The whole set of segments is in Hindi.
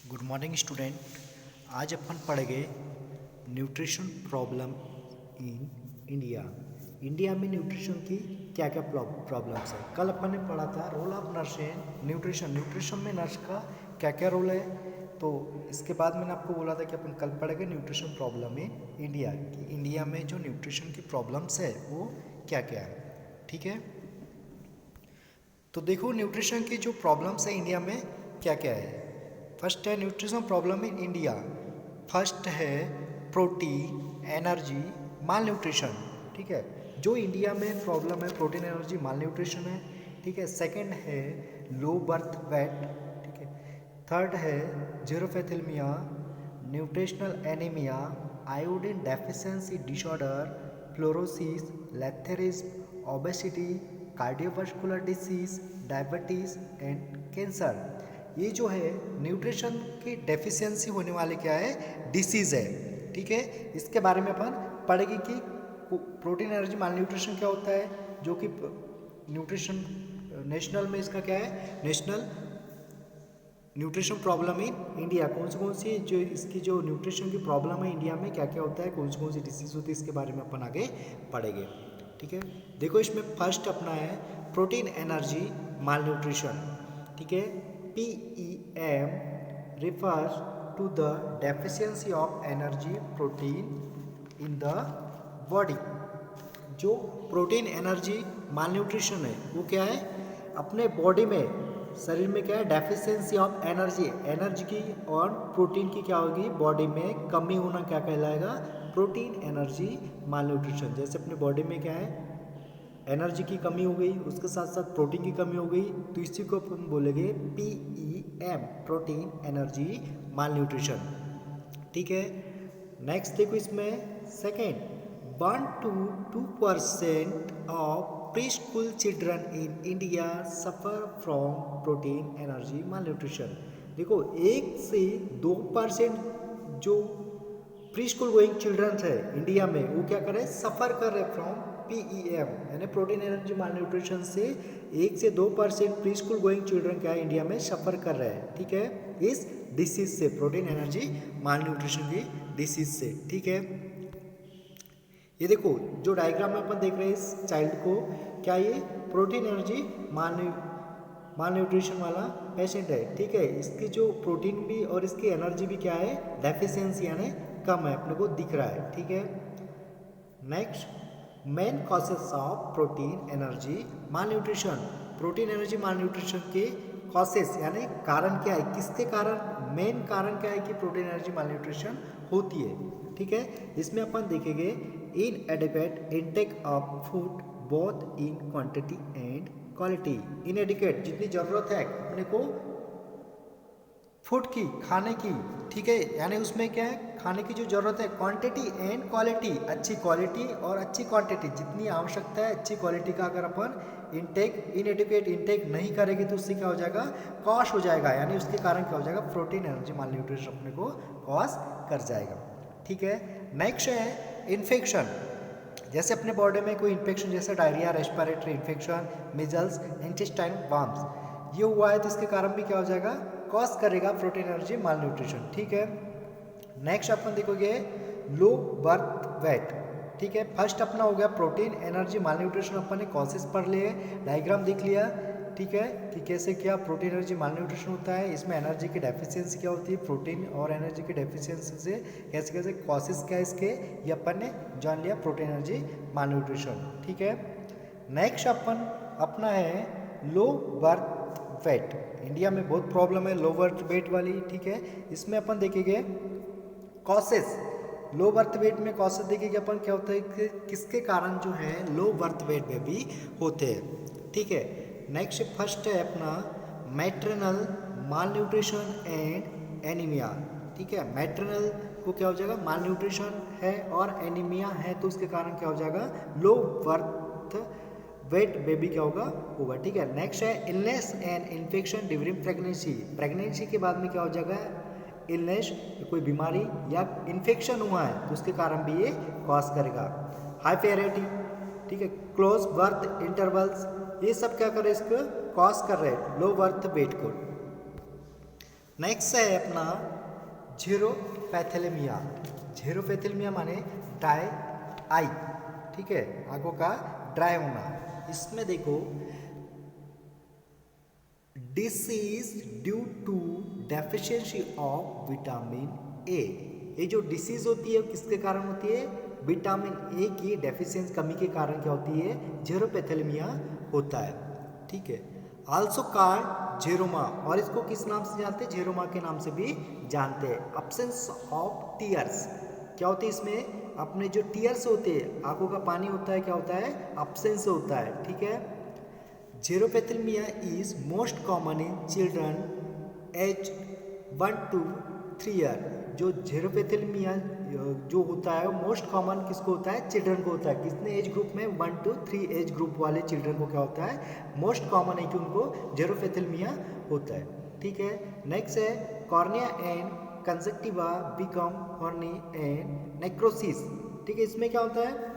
Good morning student. आज अपन पढ़ेंगे nutrition problem in India. India में न्यूट्रिशन की क्या क्या प्रॉब्लम्स है। कल अपन ने पढ़ा था role of nurse in nutrition. Nutrition में नर्स का क्या क्या रोल है। तो इसके बाद मैंने आपको बोला था कि अपन कल पढ़ेंगे न्यूट्रिशन प्रॉब्लम इन इंडिया कि इंडिया में जो न्यूट्रिशन की प्रॉब्लम्स है वो क्या क्या है। ठीक है, तो देखो न्यूट्रिशन की जो प्रॉब्लम्स है इंडिया में क्या क्या है। फर्स्ट है nutrition problem in India. First है प्रोटीन एनर्जी माल न्यूट्रिशन। ठीक है, जो इंडिया में प्रॉब्लम है प्रोटीन एनर्जी माल न्यूट्रिशन है। ठीक है, सेकंड है लो बर्थ वेट। ठीक है, थर्ड है xerophthalmia, nutritional anaemia, iodine deficiency disorder, fluorosis, lathyrism, obesity, cardiovascular disease, diabetes and cancer. ये जो है न्यूट्रिशन की डेफिशिएंसी होने वाले क्या है डिसीज़ है। ठीक है, इसके बारे में अपन पढ़ेंगे कि प्रोटीन एनर्जी माल न्यूट्रिशन क्या होता है, जो कि न्यूट्रिशन नेशनल में इसका क्या है national nutrition problem in India. कौन सी जो इसकी जो न्यूट्रिशन की प्रॉब्लम है इंडिया में क्या क्या होता है, कौन सी डिसीज होती है, इसके बारे में अपन आगे पढ़ेंगे। ठीक है, देखो इसमें फर्स्ट अपना है प्रोटीन एनर्जी माल न्यूट्रिशन। ठीक है, PEM refers to the deficiency of energy protein in the body। जो प्रोटीन एनर्जी माल न्यूट्रिशन है वो क्या है, अपने बॉडी में शरीर में क्या है डेफिशिएंसी ऑफ एनर्जी की और प्रोटीन की क्या होगी बॉडी में कमी होना क्या कहलाएगा प्रोटीन एनर्जी माल न्यूट्रिशन। जैसे अपने बॉडी में क्या है एनर्जी की कमी हो गई, उसके साथ साथ प्रोटीन की कमी हो गई, तो इसी को अपन बोलेंगे PEM प्रोटीन एनर्जी माल न्यूट्रिशन। ठीक है, नेक्स्ट देखो इसमें second 1 to 2% of pre school children in India suffer from protein energy mall nutrition. देखो 1 से 2% जो प्री स्कूल गोइंग चिल्ड्रन है इंडिया में वो क्या कर रहे हैं सफ़र कर रहे हैं फ्रॉम PEM यानी प्रोटीन एनर्जी माल न्यूट्रिशन से 1 से 2% प्री स्कूल गोइंग चिल्ड्रन क्या है इंडिया में सफ़र कर रहे हैं। ठीक है, इस डिसीज से प्रोटीन एनर्जी माल न्यूट्रिशन की डिसीज से। ठीक है, ये देखो जो डायग्राम में अपन देख रहे हैं इस चाइल्ड को, क्या ये प्रोटीन एनर्जी माल न्यूट्रिशन वाला पेशेंट है। ठीक है, इसकी जो प्रोटीन भी और इसकी एनर्जी भी क्या है डेफिशिएंसी यानी कम है, अपने को दिख रहा है। ठीक है, next main causes of protein energy mall nutrition. Protein energy mall nutrition के कॉसेस यानी कारण क्या है, किसके कारण मेन कारण क्या है कि प्रोटीन एनर्जी माल न्यूट्रिशन होती है। ठीक है, इसमें अपन देखेंगे inadequate intake of food both in quantity and quality. Inadequate जितनी ज़रूरत है अपने को फूड की खाने की। ठीक है, यानी उसमें क्या है खाने की जो ज़रूरत है क्वांटिटी एंड क्वालिटी, अच्छी क्वालिटी और अच्छी क्वांटिटी, जितनी आवश्यकता है अच्छी क्वालिटी का अगर अपन इनएडिक्वेट इंटेक नहीं करेगी तो उससे क्या हो जाएगा कॉज हो जाएगा, यानी उसके कारण क्या हो जाएगा प्रोटीन एनर्जी माल न्यूट्रिशन अपने को कॉज कर जाएगा। ठीक है, नेक्स्ट है इन्फेक्शन। जैसे अपने बॉडी में कोई इन्फेक्शन जैसे diarrhoea, respiratory infection, measles, intestine worms ये हुआ है तो इसके कारण भी क्या हो जाएगा कॉज करेगा प्रोटीन एनर्जी माल न्यूट्रिशन। ठीक है, नेक्स्ट अपन देखोगे लो बर्थ वेट। ठीक है, फर्स्ट अपना हो गया प्रोटीन एनर्जी माल न्यूट्रिशन, अपन ने कॉसेस पढ़ लिए, डायग्राम देख लिया। ठीक है, कि कैसे क्या प्रोटीन एनर्जी माल न्यूट्रिशन होता है, इसमें एनर्जी की डेफिशिएंसी क्या होती है, प्रोटीन और एनर्जी की डेफिशिएंसी से कैसे कैसे कॉसेस क्या है इसके, ये अपन ने जान लिया प्रोटीन एनर्जी माल न्यूट्रिशन। ठीक है, नेक्स्ट अपन अपना है लो बर्थ वेट। इंडिया में बहुत प्रॉब्लम है लो बर्थ वेट वाली। ठीक है, इसमें अपन देखेंगे कॉसेस लो बर्थ वेट में कॉसेस देखेंगे अपन क्या होता है कि किसके कारण जो है लो बर्थ वेट में भी होते हैं। ठीक है, नेक्स्ट फर्स्ट है अपना मैट्रनल माल न्यूट्रिशन एंड एनीमिया। ठीक है, मैट्रनल को क्या हो जाएगा माल न्यूट्रिशन है और एनीमिया है तो उसके कारण क्या हो जाएगा लो बर्थ वेट बेबी क्या होगा। ठीक है, नेक्स्ट है illness and infection during pregnancy. Pregnancy के बाद में क्या हो जाएगा इलनेस कोई बीमारी या इन्फेक्शन हुआ है तो उसके कारण भी ये कॉज करेगा। हाई फेरिटी, ठीक है, क्लोज बर्थ इंटरवल्स, ये सब क्या कर रहे हैं इसको कॉज कर रहे हैं लो बर्थ वेट को। नेक्स्ट है अपना झेरोपैथेलेमिया। झेरोपैथेलेमिया माने ड्राई आई, ठीक है, आंखों का ड्राई होना। इसमें देखो disease due to deficiency of vitamin A. ये जो डिसीज होती है किसके कारण होती है? विटामिन ए की डेफिशिएंसी कमी के कारण क्या होती है? झेरोपैथेलेमिया होता है, ठीक है। आल्सो कॉल्ड झेरोमा, और इसको किस नाम से जानते हैं? झेरोमा के नाम से भी जानते हैं। अब्सेंस ऑफ टीयर्स, क्या होती है इसमें? अपने जो टीयर्स होते हैं, आंखों का पानी होता है, क्या होता है? अब्सेंस होता है, ठीक है। Xerophthalmia is most common in children age 1 to 3 year. जो झेरोपैथेलेमिया जो होता है मोस्ट कॉमन किसको होता है? चिल्ड्रन को होता है। कितने एज ग्रुप में? 1 to 3 एज ग्रुप वाले चिल्ड्रन को क्या होता है? मोस्ट कॉमन है कि उनको झेरोपैथेलेमिया होता है, ठीक है। नेक्स्ट है cornea and conjunctiva become horny and necrosis, ठीक है। इसमें क्या होता है?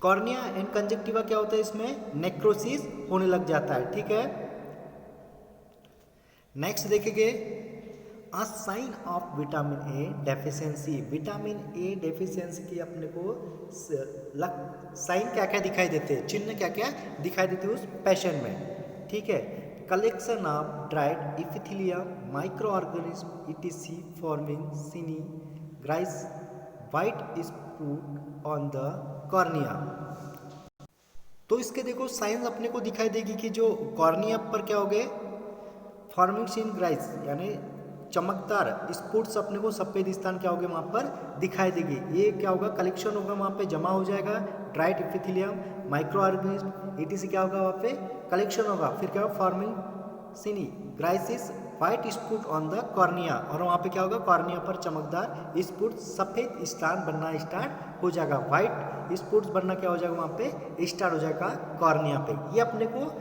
कॉर्निया एंड कंजक्टिवा क्या होता है? इसमें नेक्रोसिस होने लग जाता है, ठीक है। नेक्स्ट देखेंगे a sign of vitamin A deficiency. Vitamin A deficiency की अपने को साइन क्या क्या दिखाई देते हैं, चिन्ह क्या क्या दिखाई देते हैं उस पेशेंट में, ठीक है। Collection of dried epithelium microorganism ETC forming shiny greyish white spot on the cornea. तो इसके देखो साइंस अपने को दिखाई देगी कि जो कॉर्निया पर क्या हो गए? फॉर्मिंग सीन ग्राइस यानी चमकदार स्पॉट्स अपने को सफेद स्थान क्या होगा वहाँ पर दिखाई देगी। ये क्या होगा? कलेक्शन होगा वहाँ पे, जमा हो जाएगा dried epithelium microorganism etc. क्या होगा वहाँ पे? कलेक्शन होगा। फिर क्या होगा? Forming shiny greyish white spot on the cornea, और वहाँ पे क्या होगा? कॉर्निया पर चमकदार स्पॉट सफेद स्थान बनना स्टार्ट हो जाएगा। व्हाइट स्पॉट्स बनना क्या हो जाएगा वहाँ पे? स्टार्ट हो जाएगा कॉर्निया पे। ये अपने को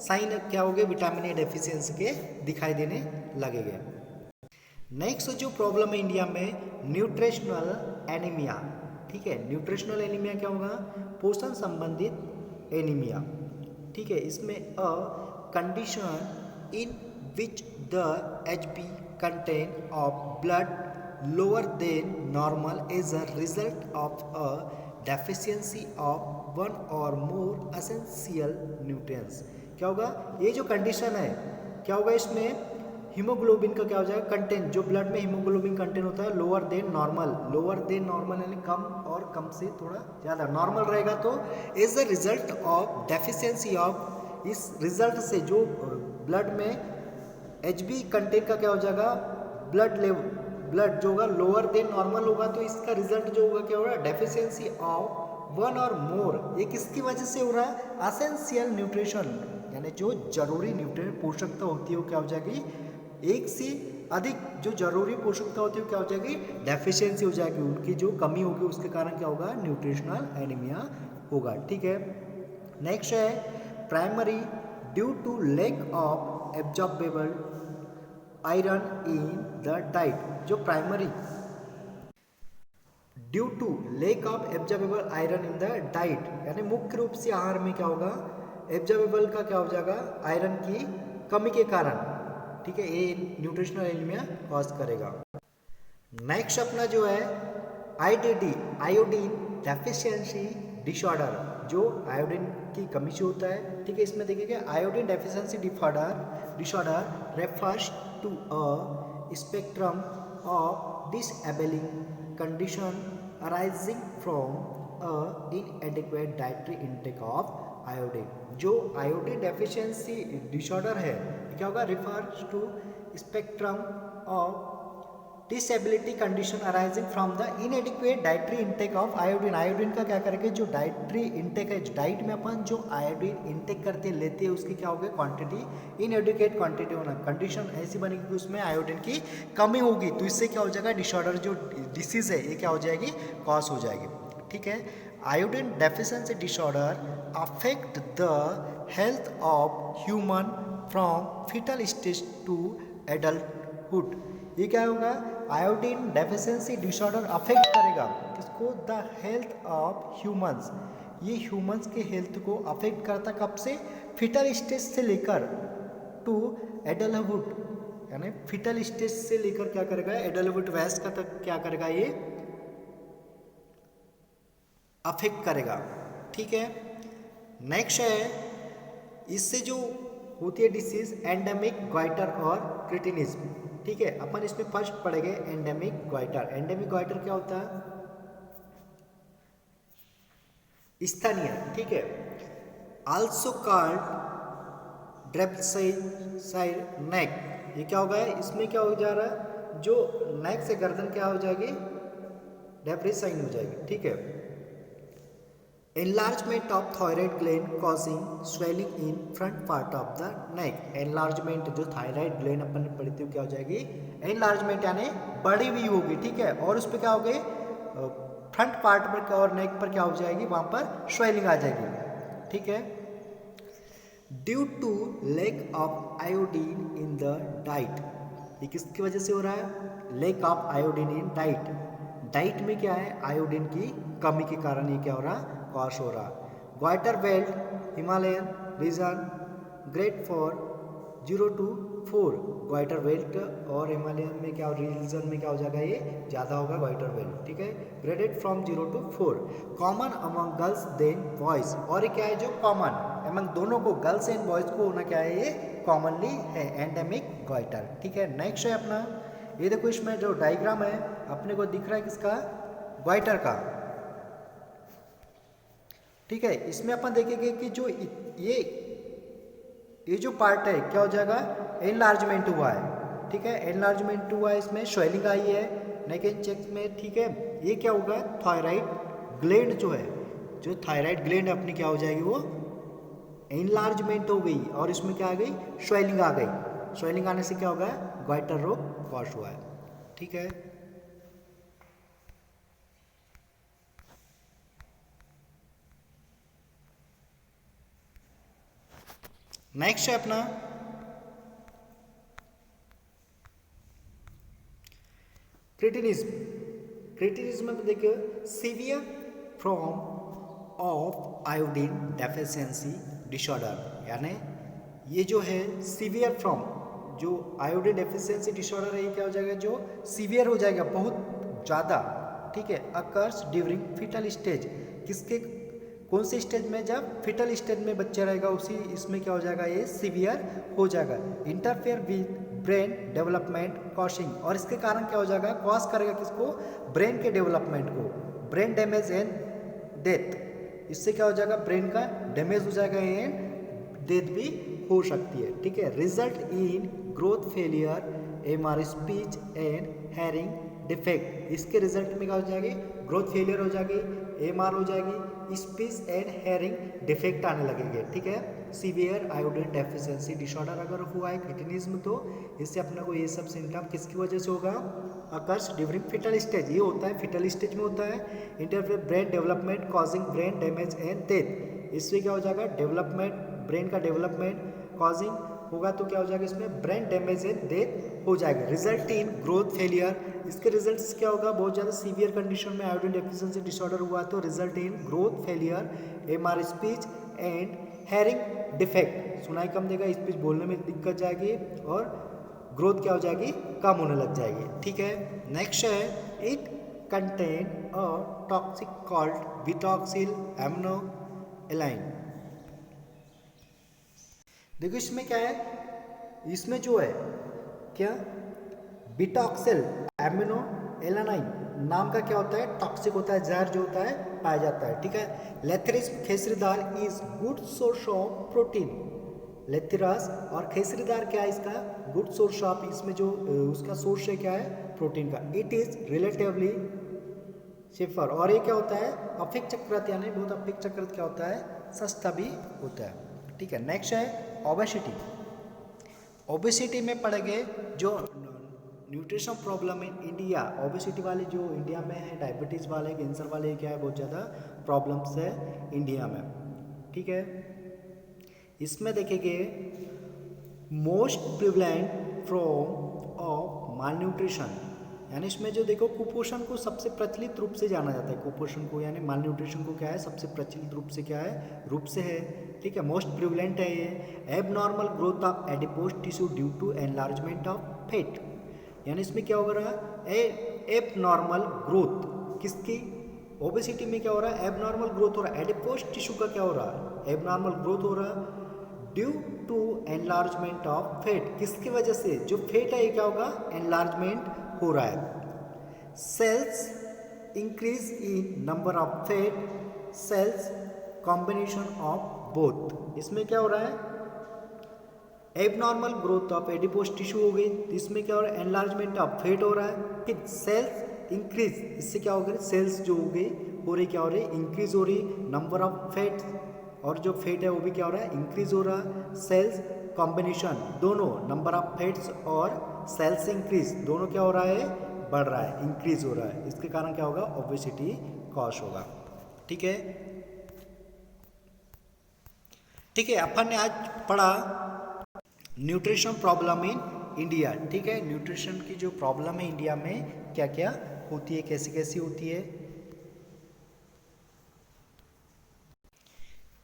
साइन क्या हो गए? विटामिन ए डेफिशिएंसी के दिखाई देने लगेंगे। नेक्स्ट जो प्रॉब्लम है इंडिया में न्यूट्रिशनल एनीमिया, ठीक है। न्यूट्रिशनल एनीमिया क्या होगा? पोषण संबंधित एनीमिया, ठीक है। इसमें a condition in which the HB content of blood lower than normal as a result of a deficiency of one or more essential nutrients. क्या होगा? ये जो कंडीशन है क्या होगा? इसमें हीमोग्लोबिन का क्या हो जाएगा? कंटेंट, जो ब्लड में हीमोग्लोबिन कंटेंट होता है lower than normal. Lower than normal यानी कम, और कम से थोड़ा ज़्यादा। नॉर्मल रहेगा तो as the result of deficiency of, इस रिजल्ट से जो ब्लड में HB कंटेंट का क्या हो जाएगा? ब्लड लेवल, ब्लड जो होगा लोअर देन नॉर्मल होगा, तो इसका रिजल्ट जो होगा क्या होगा? डेफिशिएंसी ऑफ वन और मोर। ये किसकी वजह से हो रहा है? एसेंशियल न्यूट्रिशन, यानी जो जरूरी न्यूट्रिएंट पोषकता होती है वो क्या हो जाएगी? एक से अधिक जो जरूरी पोषकता होती है क्या हो जाएगी? डेफिशिएंसी हो जाएगी। उनकी जो कमी होगी उसके कारण क्या होगा? न्यूट्रिशनल एनीमिया होगा, ठीक है। नेक्स्ट है primary due to lack of absorbable iron in the diet. जो primary due to lack of absorbable iron in the diet, यानी मुख्य रूप से आहार में क्या होगा? एब्जॉर्बेबल का क्या हो जाएगा? आयरन की कमी के कारण, ठीक है, ये न्यूट्रिशनल एनीमिया कॉज करेगा। नेक्स्ट अपना जो है IDD आयोडीन डेफिशिएंसी डिसऑर्डर, जो आयोडीन की कमी से होता है, ठीक है। इसमें देखिएगा iodine deficiency disorder refers to a spectrum of disabling condition arising from a inadequate dietary intake of iodine. जो आयोडीन डेफिशिएंसी डिसऑर्डर है क्या होगा? Refers to spectrum of disability condition arising from the inadequate dietary intake of iodine. Iodine का क्या करेंगे? जो डाइटरी इंटेक है, डाइट में अपन जो आयोडीन इंटेक करते लेते हैं उसकी क्या होगी? क्वांटिटी इनएडिक्वेट क्वांटिटी होना। कंडीशन ऐसी बनेगी कि उसमें आयोडीन की कमी होगी, तो इससे क्या हो जाएगा? डिसऑर्डर जो डिसीज है ये क्या हो जाएगी? कॉज हो जाएगी, ठीक है। Iodine deficiency disorder affect the health of human from foetal stage to adulthood. ये क्या होगा? आयोडीन डेफिशिएंसी डिसऑर्डर अफेक्ट करेगा किसको? The health of humans. ये ह्यूमंस के हेल्थ को अफेक्ट करता कब से? फीटल स्टेज से लेकर टू एडल्टहुड, यानी फिटल स्टेज से लेकर क्या करेगा एडल्टहुड वयस्क का तक क्या करेगा ये अफेक्ट करेगा। ठीक है, नेक्स्ट है इससे जो होती है डिसीज एंडेमिक ग्वाइटर और क्रिटिनिज्म। ठीक है, अपन इसमें फर्स्ट पढ़ेंगे एंडेमिक ग्वाइटर। एंडेमिक ग्वाइटर क्या होता है? स्थानीय। ठीक है, आल्सो कॉल्ड ड्रेप्साइड नेक। ये क्या होगा, इसमें क्या हो जा रहा है, जो नेक से गर्दन क्या हो जाएगी डेप्रेसाइन हो जाएगी। ठीक है, enlargement of thyroid gland causing swelling in front part of the neck। enlargement जो thyroid gland अपन ने पढ़ी थी क्या हो जाएगी enlargement, यानी बड़ी हुई होगी। ठीक है, और उस पर क्या होगी फ्रंट पार्ट पर और नेक पर क्या हो जाएगी, वहां पर स्वेलिंग आ जाएगी। ठीक है, due to lack of iodine in the diet. ये किसकी वजह से हो रहा है? Lack of iodine in diet. Diet में क्या है, आयोडीन की कमी के कारण ये क्या हो रहा, कॉज हो रहा। Goitre belt Himalayan region great for 0 to 4। Goitre belt और हिमालयन में क्या रीजन में क्या हो जाएगा, ये ज़्यादा होगा ग्वाइटर बेल्ट। ठीक है, graded from 0 to 4, common among girls than boys. और ये क्या है, जो कॉमन अमंग दोनों को गर्ल्स एंड बॉयज को होना क्या है, ये कॉमनली है एंडेमिक ग्वाइटर। ठीक है, नेक्स्ट है अपना, ये देखो इसमें जो डायग्राम है अपने को दिख रहा है किसका, ग्वाइटर का। ठीक है, इसमें अपन देखेंगे कि जो ये जो पार्ट है क्या हो जाएगा, एनलार्जमेंट हुआ है। ठीक है, एनलार्जमेंट हुआ है, इसमें स्वेलिंग आई है नेक एंड चेस्ट में। ठीक है, ये क्या होगा, थायराइड ग्लैंड जो है, जो थायराइड ग्लैंड अपनी क्या हो जाएगी, वो एनलार्जमेंट हो गई और इसमें क्या आ गई, स्वेलिंग आ गई। स्वेलिंग आने से क्या होगा, ग्वाइटर रोग कॉज हुआ है। ठीक है, नेक्स्ट है अपना क्रिटिनिज्म। क्रिटिनिज्म में देखिए severe form of iodine deficiency disorder, यानी ये जो है सीवियर फॉर्म, जो आयोडीन डेफिशिएंसी डिसऑर्डर है, ये क्या हो जाएगा, जो सीवियर हो जाएगा बहुत ज़्यादा। ठीक है, अकर्स ड्यूरिंग फिटल स्टेज। किसके कौन से स्टेज में, जब फिटल स्टेज में बच्चा रहेगा उसी इसमें क्या हो जाएगा, ये सीवियर हो जाएगा। इंटरफेयर विद ब्रेन डेवलपमेंट कॉशिंग, और इसके कारण क्या हो जाएगा, कॉज करेगा किसको, ब्रेन के डेवलपमेंट को, ब्रेन डैमेज एंड डेथ। इससे क्या हो जाएगा, ब्रेन का डैमेज हो जाएगा एंड डेथ भी हो सकती है। ठीक है, result in growth failure, MR speech and hearing defect. इसके रिजल्ट में क्या हो जाएगी, ग्रोथ फेलियर हो जाएगी, एमआर हो जाएगी, स्पीच एंड हेयरिंग डिफेक्ट आने लगेंगे। ठीक है, सीवियर आयोडीन डेफिशिएंसी डिसऑर्डर अगर हुआ है क्रिटिनिज्म, तो इससे अपने को ये सब सिम्टम किसकी वजह से होगा, अकर्स ड्यूरिंग फिटल स्टेज। ये होता है फिटल स्टेज में होता है। Interfere brain development causing brain damage and death. इससे क्या हो जाएगा, डेवलपमेंट, ब्रेन का डेवलपमेंट कॉजिंग होगा तो क्या हो जाएगा, इसमें ब्रेन डैमेज एंड डेथ हो जाएगा। Result in growth failure. इसके रिजल्ट्स क्या होगा, बहुत ज़्यादा सीवियर कंडीशन में आयोडीन डेफिशिएंसी डिसऑर्डर हुआ तो result in growth failure, MR speech and hearing defect. सुनाई कम देगा, स्पीच बोलने में दिक्कत जाएगी और ग्रोथ क्या हो जाएगी, कम होने लग जाएगी। ठीक है, नेक्स्ट है it contain a toxic called betaoxalyl amino alanine. देखो इसमें क्या है, इसमें जो है क्या, बिटॉक्सिल एमिनो एलानाइन नाम का क्या होता है, टॉक्सिक होता है, जहर जो होता है पाया जाता है। ठीक है, लेथरिस खेसरीदार is good source of protein. Lathyrus और खेसरीदार क्या है, इसका गुड सोर्स ऑफ, इसमें जो उसका सोर्स है क्या है, प्रोटीन का। इट इज रिलेटिवली सेफर, और ये क्या होता है, अपेक्षाकृत, यानी बहुत अपेक्षाकृत क्या होता है, सस्ता भी होता है। ठीक है, नेक्स्ट है ओबेसिटी। ओबेसिटी में पड़ेंगे जो nutrition problem in India. Obesity वाले जो इंडिया में है, डायबिटीज़ वाले, कैंसर वाले, क्या है, बहुत ज़्यादा प्रॉब्लम्स है इंडिया में। ठीक है, इसमें देखेंगे most prevalent form of mall nutrition, यानी इसमें जो देखो कुपोषण को सबसे प्रचलित रूप से जाना जाता है। कुपोषण को यानी माल न्यूट्रिशन को क्या है, सबसे प्रचलित रूप से क्या है, रूप से है ठीक है, मोस्ट प्रिवलेंट है ये। Abnormal growth of adipose tissue due to enlargement of fat, यानी इसमें क्या हो रहा है, एबनॉर्मल ग्रोथ किसकी, ओबेसिटी में क्या हो रहा है, एबनॉर्मल ग्रोथ हो रहा है। एडिपोज टिश्यू का क्या हो रहा है, एबनॉर्मल ग्रोथ हो रहा है due to enlargement of fat, किसकी वजह से, जो फैट है ये क्या होगा, एनलार्जमेंट हो रहा है। Cells increase in number of fat cells combination of both, इसमें क्या हो रहा है, abnormal growth of adipose tissue हो गई, तो इसमें क्या हो रहा है, एनलार्जमेंट ऑफ फैट हो रहा है। फिर सेल्स इंक्रीज, इससे क्या हो गया, सेल्स जो हो गई हो रही, क्या हो रही, इंक्रीज हो रही, नंबर ऑफ फैट, और जो फैट है वो भी क्या हो रहा है, इंक्रीज हो रहा है। सेल्स कॉम्बिनेशन, दोनों नंबर ऑफ फैट्स और सेल्स इंक्रीज दोनों क्या हो रहा है, बढ़ रहा है, इंक्रीज हो रहा है, इसके कारण क्या होगा, ओबेसिटी कॉज होगा। ठीक है, ठीक है, अपन ने आज पढ़ा न्यूट्रिशन प्रॉब्लम इन इंडिया। ठीक है, न्यूट्रिशन की जो प्रॉब्लम है इंडिया में क्या क्या होती है, कैसी कैसी होती है।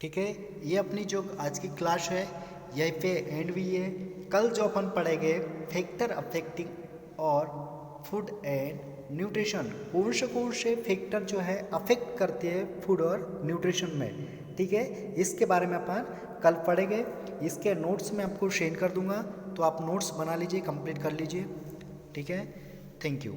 ठीक है, ये अपनी जो आज की क्लास है यहीं पे एंड हुई है। कल जो अपन पढ़ेंगे फैक्टर अफेक्टिंग और फूड एंड न्यूट्रिशन, कौन से फैक्टर जो है अफेक्ट करते हैं फूड और न्यूट्रिशन में। ठीक है, इसके बारे में अपन कल पढ़ेंगे। इसके नोट्स मैं आपको शेयर कर दूंगा, तो आप नोट्स बना लीजिए, कंप्लीट कर लीजिए। ठीक है, थैंक यू।